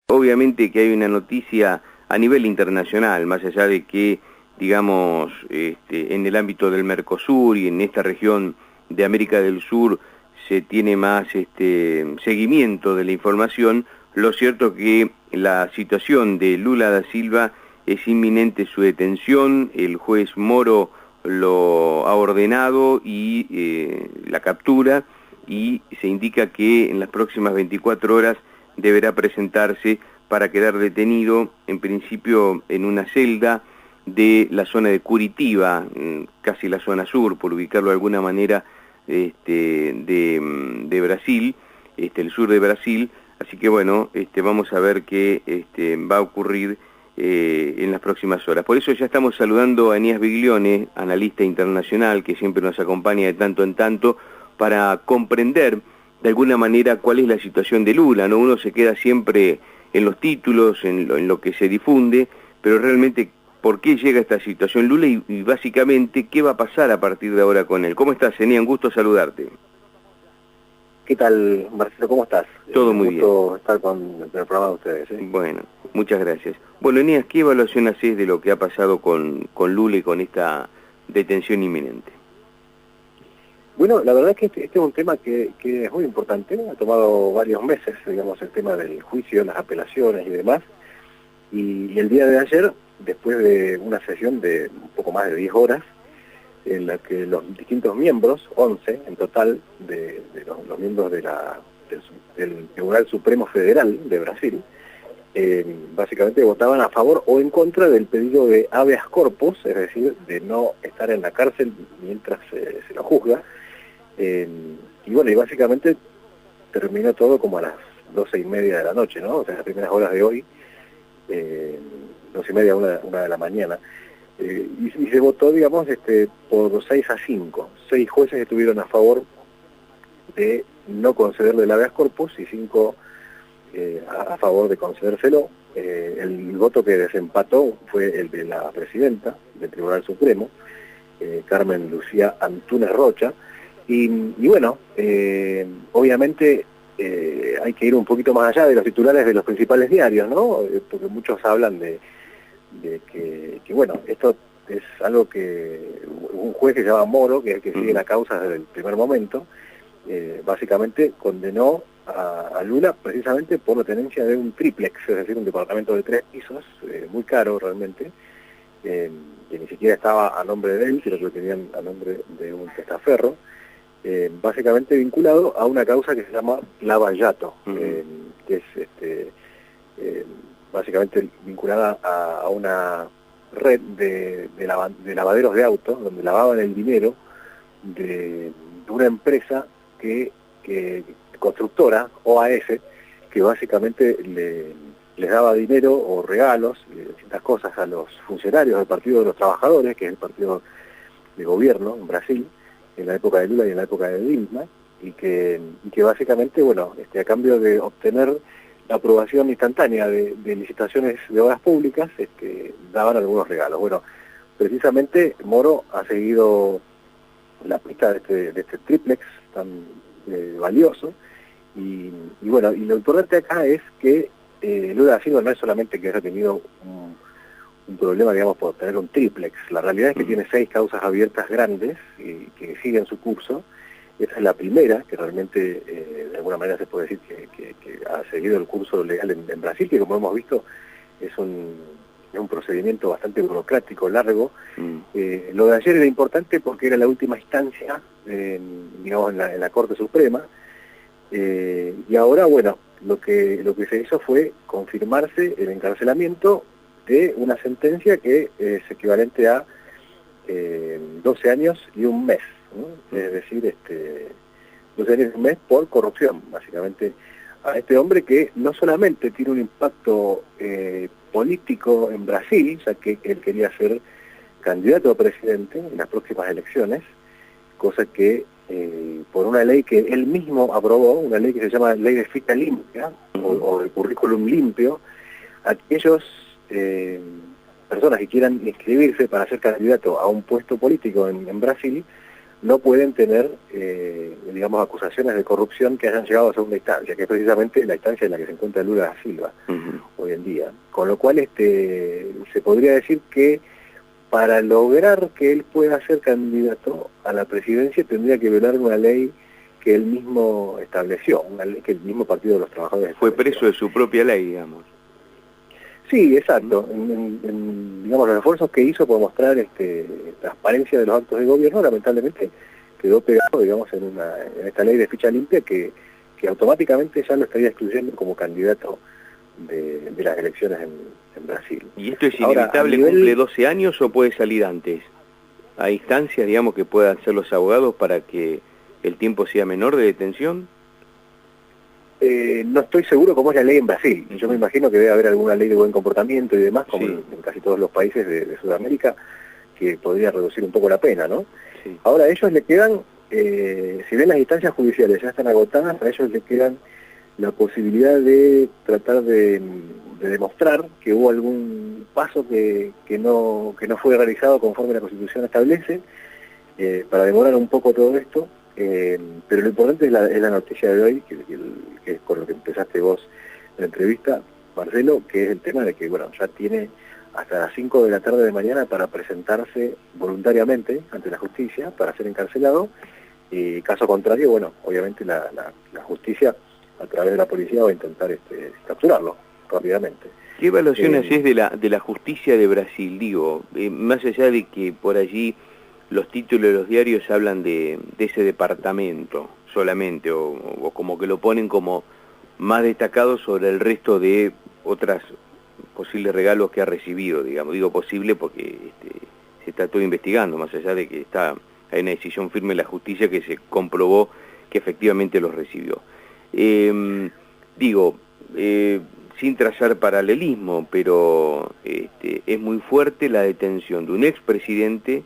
Obviamente que hay una noticia a nivel internacional, más allá de que, digamos, en el ámbito del Mercosur y en esta región de América del Sur se tiene más seguimiento de la información. Lo cierto que la situación de Lula da Silva es inminente su detención. El juez Moro lo ha ordenado y la captura, y se indica que en las próximas 24 horas deberá presentarse para quedar detenido, en principio en una celda de la zona de Curitiba, casi la zona sur, por ubicarlo de alguna manera, de Brasil, el sur de Brasil. Así que bueno, vamos a ver qué va a ocurrir en las próximas horas. Por eso ya estamos saludando a Enías Biglione, analista internacional, que siempre nos acompaña de tanto en tanto, para comprender de alguna manera cuál es la situación de Lula, ¿no? Uno se queda siempre en los títulos, en lo que se difunde, pero realmente por qué llega esta situación Lula y básicamente qué va a pasar a partir de ahora con él. ¿Cómo estás, Enías? Un gusto saludarte. ¿Qué tal, Marcelo? ¿Cómo estás? Todo muy bien. Un gusto estar con el programa de ustedes. Bueno, muchas gracias. Bueno, Enías, ¿qué evaluación haces de lo que ha pasado con Lula y con esta detención inminente? Bueno, la verdad es que este es un tema que es muy importante, ha tomado varios meses, digamos, el tema del juicio, las apelaciones y demás, y el día de ayer, después de una sesión de un poco más de 10 horas, en la que los distintos miembros, 11 en total, de los miembros del Tribunal Supremo Federal de Brasil, básicamente votaban a favor o en contra del pedido de habeas corpus, es decir, de no estar en la cárcel mientras se lo juzga. Y bueno, y básicamente terminó todo como a las 12:30 de la noche, ¿no? O sea, las primeras horas de hoy, 12:30, una de la mañana. Y se votó, digamos, por 6-5. 6 jueces estuvieron a favor de no concederle el habeas corpus y 5 a favor de concedérselo. El voto que desempató fue el de la presidenta del Tribunal Supremo, Carmen Lucía Antúnez Rocha. Y bueno, obviamente hay que ir un poquito más allá de los titulares de los principales diarios, ¿no? Porque muchos hablan de que bueno, esto es algo que un juez que se llama Moro, que es el que sigue la causa desde el primer momento, básicamente condenó a Lula precisamente por la tenencia de un triplex, es decir, un departamento de 3 pisos, muy caro realmente, que ni siquiera estaba a nombre de él, sino que lo tenían a nombre de un testaferro, básicamente vinculado a una causa que se llama Lava Jato, que es básicamente vinculada a una red de lavaderos de autos, donde lavaban el dinero de una empresa constructora, OAS, que básicamente les daba dinero o regalos, distintas cosas a los funcionarios del Partido de los Trabajadores, que es el partido de gobierno en Brasil, en la época de Lula y en la época de Dilma, y que básicamente, bueno, a cambio de obtener la aprobación instantánea de licitaciones de obras públicas, daban algunos regalos. Bueno, precisamente Moro ha seguido la pista de este triplex tan valioso, y bueno, y lo importante acá es que Lula da Silva no es solamente que haya tenido un problema, digamos, por tener un triplex. La realidad es que tiene 6 causas abiertas grandes y que siguen su curso. Esta es la primera, que realmente de alguna manera se puede decir que ha seguido el curso legal en Brasil, que como hemos visto es un procedimiento bastante burocrático, largo. Lo de ayer era importante porque era la última instancia, digamos, en la Corte Suprema, y ahora, bueno, lo que se hizo fue confirmarse el encarcelamiento de una sentencia que es equivalente a 12 años y un mes, ¿no? Es decir, 12 años y un mes por corrupción, básicamente, a este hombre que no solamente tiene un impacto político en Brasil, ya que él quería ser candidato a presidente en las próximas elecciones, cosa que por una ley que él mismo aprobó, una ley que se llama Ley de Ficha Limpia, o el currículum limpio, aquellos personas que quieran inscribirse para ser candidato a un puesto político en Brasil no pueden tener, digamos, acusaciones de corrupción que hayan llegado a segunda instancia, que es precisamente la instancia en la que se encuentra Lula da Silva. en día. Con lo cual se podría decir que para lograr que él pueda ser candidato a la presidencia tendría que violar una ley que él mismo estableció, una ley que el mismo Partido de los Trabajadores Fue estableció. preso de su propia ley, digamos. Sí, exacto. Digamos, los esfuerzos que hizo por mostrar transparencia de los actos de gobierno, lamentablemente quedó pegado, digamos, en esta ley de ficha limpia que automáticamente ya lo estaría excluyendo como candidato de las elecciones en Brasil. ¿Y esto es Ahora, inevitable, cumple 12 años o puede salir antes? ¿Hay instancias, digamos, que puedan hacer los abogados para que el tiempo sea menor de detención? No estoy seguro cómo es la ley en Brasil. Yo me imagino que debe haber alguna ley de buen comportamiento y demás, como sí, en casi todos los países de Sudamérica, que podría reducir un poco la pena, ¿no? Sí. Ahora, a ellos le quedan, si bien las instancias judiciales ya están agotadas, a ellos le quedan la posibilidad de tratar de demostrar que hubo algún paso que no fue realizado conforme la Constitución establece, para demorar un poco todo esto. Pero lo importante es la noticia de hoy, que es con lo que empezaste vos la entrevista, Marcelo, que es el tema de que, bueno, ya tiene hasta las 5 de la tarde de mañana para presentarse voluntariamente ante la justicia para ser encarcelado, y caso contrario, bueno, obviamente la justicia a través de la policía va a intentar capturarlo rápidamente. ¿Qué evaluación haces de la justicia de Brasil? Digo, más allá de que por allí los títulos de los diarios hablan de ese departamento solamente, o como que lo ponen como más destacado sobre el resto de otras posibles regalos que ha recibido, digamos. Digo posible porque se está todo investigando, más allá de que hay una decisión firme en la justicia que se comprobó que efectivamente los recibió. Sin trazar paralelismo, pero es muy fuerte la detención de un expresidente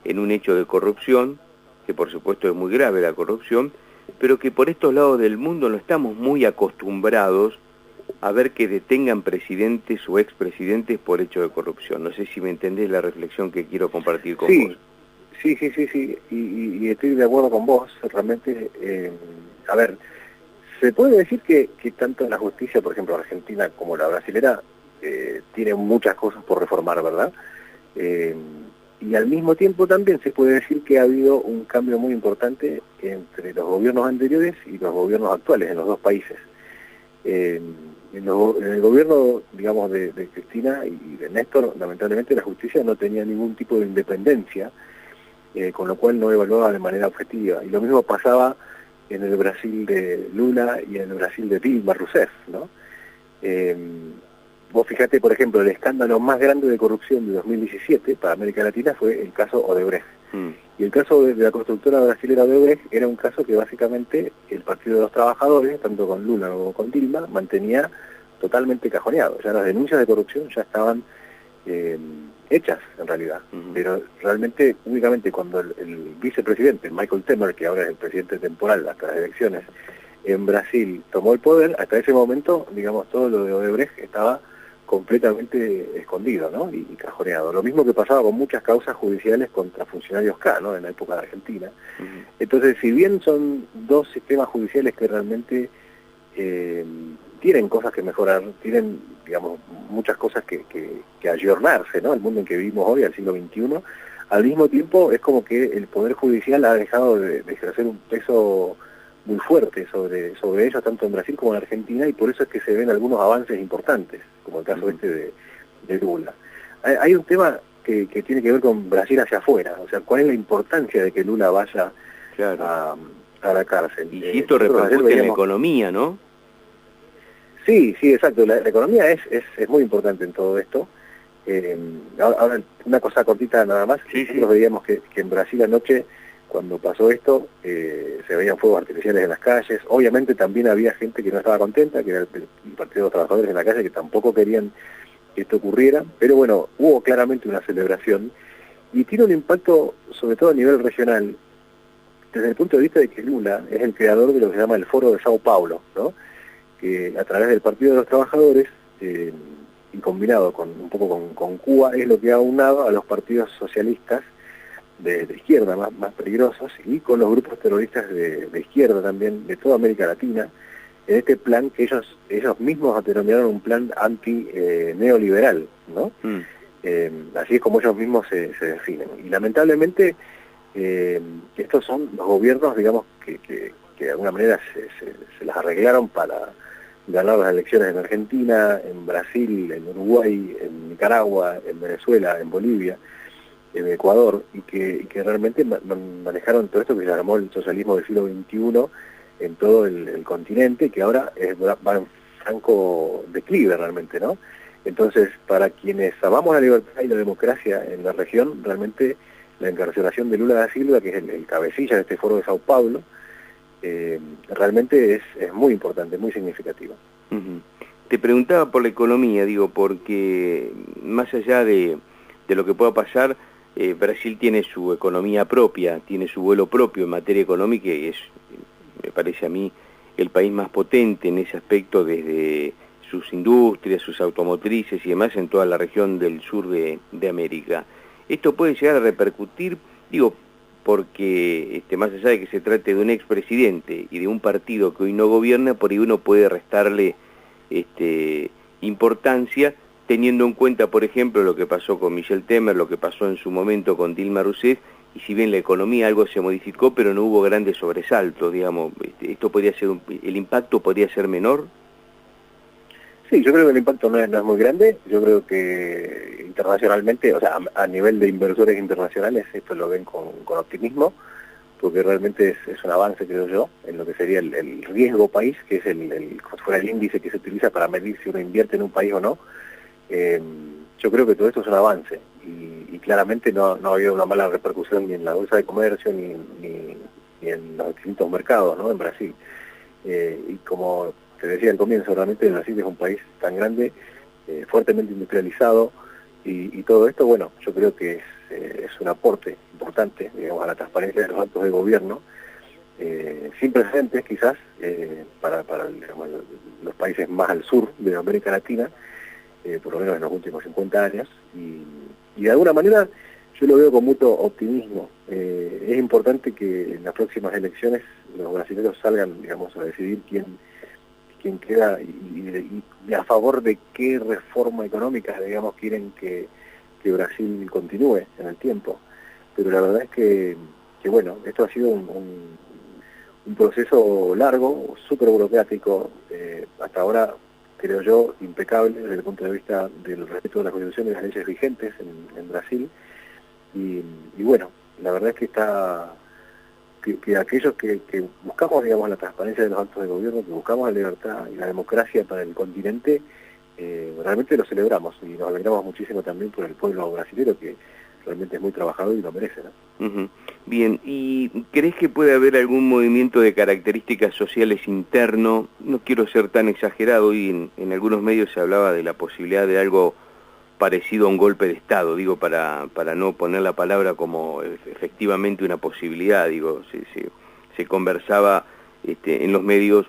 en un hecho de corrupción, que por supuesto es muy grave la corrupción, pero que por estos lados del mundo no estamos muy acostumbrados a ver que detengan presidentes o expresidentes por hecho de corrupción. No sé si me entendés la reflexión que quiero compartir con vos. Sí, y estoy de acuerdo con vos, realmente. A ver, se puede decir que tanto la justicia, por ejemplo, argentina como la brasilera, tiene muchas cosas por reformar, ¿verdad? Y al mismo tiempo también se puede decir que ha habido un cambio muy importante entre los gobiernos anteriores y los gobiernos actuales en los dos países. En el gobierno, digamos, de Cristina y de Néstor, lamentablemente la justicia no tenía ningún tipo de independencia, con lo cual no evaluaba de manera objetiva. Y lo mismo pasaba en el Brasil de Lula y en el Brasil de Dilma Rousseff, ¿no? Vos fijate, por ejemplo, el escándalo más grande de corrupción de 2017 para América Latina fue el caso Odebrecht. Y el caso de la constructora brasilera Odebrecht era un caso que básicamente el Partido de los Trabajadores, tanto con Lula como con Dilma, mantenía totalmente cajoneado. Ya las denuncias de corrupción ya estaban hechas, en realidad. Pero realmente, únicamente cuando el vicepresidente, Michel Temer, que ahora es el presidente temporal hasta las elecciones, en Brasil tomó el poder, hasta ese momento, digamos, todo lo de Odebrecht estaba completamente escondido, ¿no? Y cajoneado. Lo mismo que pasaba con muchas causas judiciales contra funcionarios K, ¿no? En la época de Argentina. Entonces, si bien son dos sistemas judiciales que realmente tienen cosas que mejorar, tienen, digamos, muchas cosas que ayornarse, ¿no? El mundo en que vivimos hoy, al siglo XXI, al mismo tiempo es como que el Poder Judicial ha dejado de ejercer un peso muy fuerte sobre ellos, tanto en Brasil como en Argentina, y por eso es que se ven algunos avances importantes, como el caso de Lula. Hay un tema que tiene que ver con Brasil hacia afuera, o sea, cuál es la importancia de que Lula vaya a la cárcel. Y si esto repercute en la economía, ¿no? Sí, exacto, la economía es muy importante en todo esto. Ahora, una cosa cortita nada más, nosotros veíamos que en Brasil anoche, cuando pasó esto, se veían fuegos artificiales en las calles. Obviamente también había gente que no estaba contenta, que era el Partido de los Trabajadores en la calle, que tampoco querían que esto ocurriera, pero bueno, hubo claramente una celebración, y tiene un impacto sobre todo a nivel regional, desde el punto de vista de que Lula es el creador de lo que se llama el Foro de Sao Paulo, ¿no? Que a través del Partido de los Trabajadores, y combinado un poco con Cuba, es lo que ha unado a los partidos socialistas de izquierda más peligrosos, y con los grupos terroristas de izquierda también, de toda América Latina, en este plan que ellos mismos denominaron un plan anti-neoliberal, ¿no? Así es como ellos mismos se definen. Y lamentablemente estos son los gobiernos, digamos, que de alguna manera se las arreglaron para ganar las elecciones en Argentina, en Brasil, en Uruguay, en Nicaragua, en Venezuela, en Bolivia, en Ecuador, y que realmente manejaron todo esto que se llamó el socialismo del siglo XXI en todo el continente, que ahora va en franco declive realmente, ¿no? Entonces, para quienes amamos la libertad y la democracia en la región, realmente la encarcelación de Lula da Silva, que es el cabecilla de este foro de Sao Paulo, realmente es muy importante, muy significativa. Te preguntaba por la economía, digo, porque más allá de lo que pueda pasar, Brasil tiene su economía propia, tiene su vuelo propio en materia económica y es, me parece a mí, el país más potente en ese aspecto desde sus industrias, sus automotrices y demás en toda la región del sur de América. ¿Esto puede llegar a repercutir, digo, porque más allá de que se trate de un expresidente y de un partido que hoy no gobierna, por ahí uno puede restarle importancia, teniendo en cuenta, por ejemplo, lo que pasó con Michel Temer, lo que pasó en su momento con Dilma Rousseff, y si bien la economía algo se modificó, pero no hubo grandes sobresaltos, digamos, esto podría ser el impacto podría ser menor. Sí, yo creo que el impacto no es muy grande. Yo creo que internacionalmente, o sea, a nivel de inversores internacionales, esto lo ven con optimismo, porque realmente es un avance, creo yo, en lo que sería el riesgo país, que es como si fuera el índice que se utiliza para medir si uno invierte en un país o no. Yo creo que todo esto es un avance y claramente no ha habido una mala repercusión ni en la bolsa de comercio ni en los distintos mercados, ¿no? En Brasil. Y como te decía al comienzo, realmente Brasil es un país tan grande, fuertemente industrializado, y todo esto, bueno, yo creo que es un aporte importante, digamos, a la transparencia de los actos de gobierno, sin precedentes quizás, para digamos, los países más al sur de América Latina, por lo menos en los últimos 50 años, y de alguna manera yo lo veo con mucho optimismo. Es importante que en las próximas elecciones los brasileños salgan, digamos, a decidir quién queda y a favor de qué reforma económica, digamos, quieren que Brasil continúe en el tiempo. Pero la verdad es que bueno, esto ha sido un proceso largo, súper burocrático, hasta ahora, creo yo, impecable desde el punto de vista del respeto de la Constitución y las leyes vigentes en Brasil. Y bueno, la verdad es que que aquellos que buscamos, digamos, la transparencia de los actos de gobierno, que buscamos la libertad y la democracia para el continente, realmente lo celebramos y nos alegramos muchísimo también por el pueblo brasileño, que realmente es muy trabajador y lo merece, ¿no? Bien, ¿y crees que puede haber algún movimiento de características sociales interno? No quiero ser tan exagerado, y en algunos medios se hablaba de la posibilidad de algo parecido a un golpe de Estado, digo, para no poner la palabra como efectivamente una posibilidad, digo, se conversaba en los medios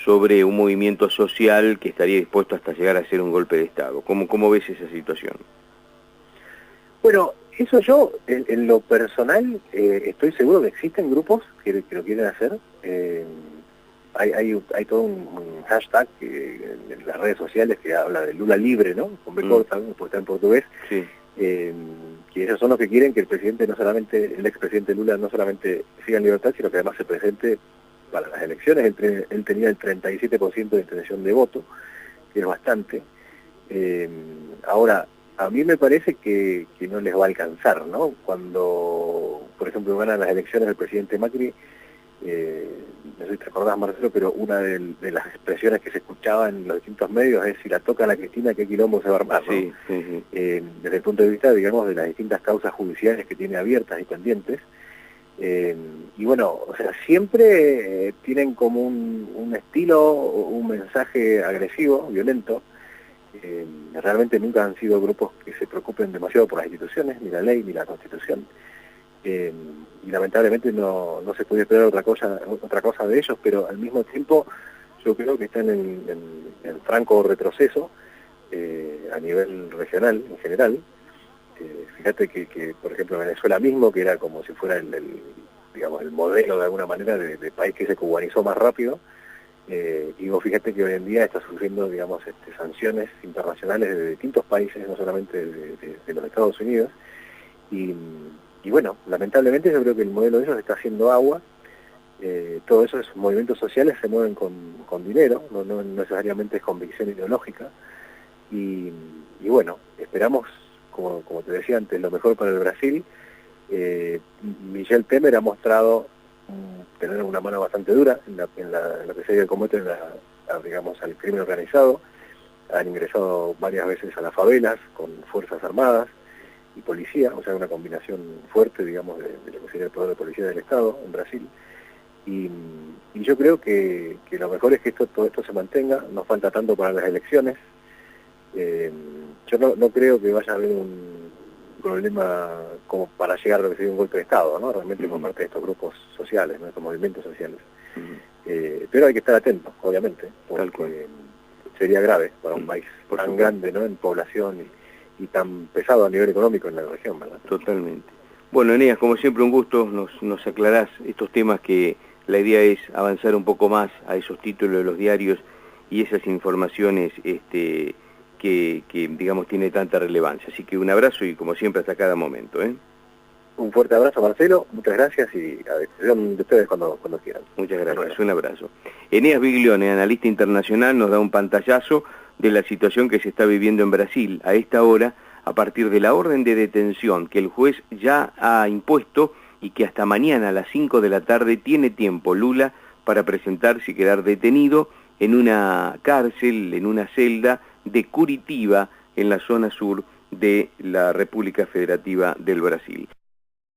sobre un movimiento social que estaría dispuesto hasta llegar a ser un golpe de Estado. ¿Cómo ves esa situación? Bueno, eso yo, en lo personal, estoy seguro que existen grupos que lo quieren hacer. Hay todo un hashtag en las redes sociales que habla de Lula libre, ¿no? Con B corta, pues está en portugués. Sí. Que esos son los que quieren que el presidente el expresidente Lula no solamente siga en libertad, sino que además se presente para las elecciones. Él tenía el 37% de intención de voto, que es bastante. Ahora, a mí me parece que no les va a alcanzar, ¿no? Cuando, por ejemplo, ganan las elecciones el presidente Macri, no sé si te acordás, Marcelo, pero una de las expresiones que se escuchaba en los distintos medios es: si la toca la Cristina, ¿qué quilombo se va a armar? ¿no? Sí. Desde el punto de vista, digamos, de las distintas causas judiciales que tiene abiertas y pendientes. Y bueno, o sea, siempre tienen como un estilo, un mensaje agresivo, violento. Realmente nunca han sido grupos que se preocupen demasiado por las instituciones, ni la ley, ni la Constitución. Y lamentablemente no se puede esperar otra cosa de ellos, pero al mismo tiempo yo creo que están en franco retroceso a nivel regional en general. Fíjate que, por ejemplo, Venezuela mismo, que era como si fuera digamos, el modelo de alguna manera de país que se cubanizó más rápido, Y vos fíjate que hoy en día está sufriendo, digamos, sanciones internacionales de distintos países, no solamente de los Estados Unidos, y bueno, lamentablemente yo creo que el modelo de ellos está haciendo agua. Todos esos movimientos sociales se mueven con dinero, no necesariamente es convicción ideológica, y bueno, esperamos, como te decía antes, lo mejor para el Brasil. Michel Temer ha mostrado tener una mano bastante dura en lo que sería el combate digamos, al crimen organizado. Han ingresado varias veces a las favelas con fuerzas armadas y policía, o sea, una combinación fuerte, digamos, de lo que sería el poder de policía del Estado en Brasil. Y yo creo que lo mejor es que todo esto se mantenga. Nos falta tanto para las elecciones. Yo no creo que vaya a haber un problema como para llegar a lo que sería un golpe de Estado, ¿no? Realmente por parte de estos grupos sociales, ¿no? Estos movimientos sociales. Pero hay que estar atentos, obviamente, porque sería grave para un país tan grande, ¿no? En población y tan pesado a nivel económico en la región, ¿verdad? Totalmente. Bueno, Eneas, como siempre un gusto, nos aclarás estos temas que la idea es avanzar un poco más a esos títulos de los diarios y esas informaciones que digamos tiene tanta relevancia. Así que un abrazo y como siempre hasta cada momento. Un fuerte abrazo, Marcelo, muchas gracias y a disposición de ustedes cuando quieran. Muchas gracias, un abrazo. Eneas Biglione, analista internacional, nos da un pantallazo de la situación que se está viviendo en Brasil a esta hora, a partir de la orden de detención que el juez ya ha impuesto y que hasta mañana a las 5 de la tarde tiene tiempo Lula para presentarse y quedar detenido en una cárcel, en una celda de Curitiba, en la zona sur de la República Federativa del Brasil.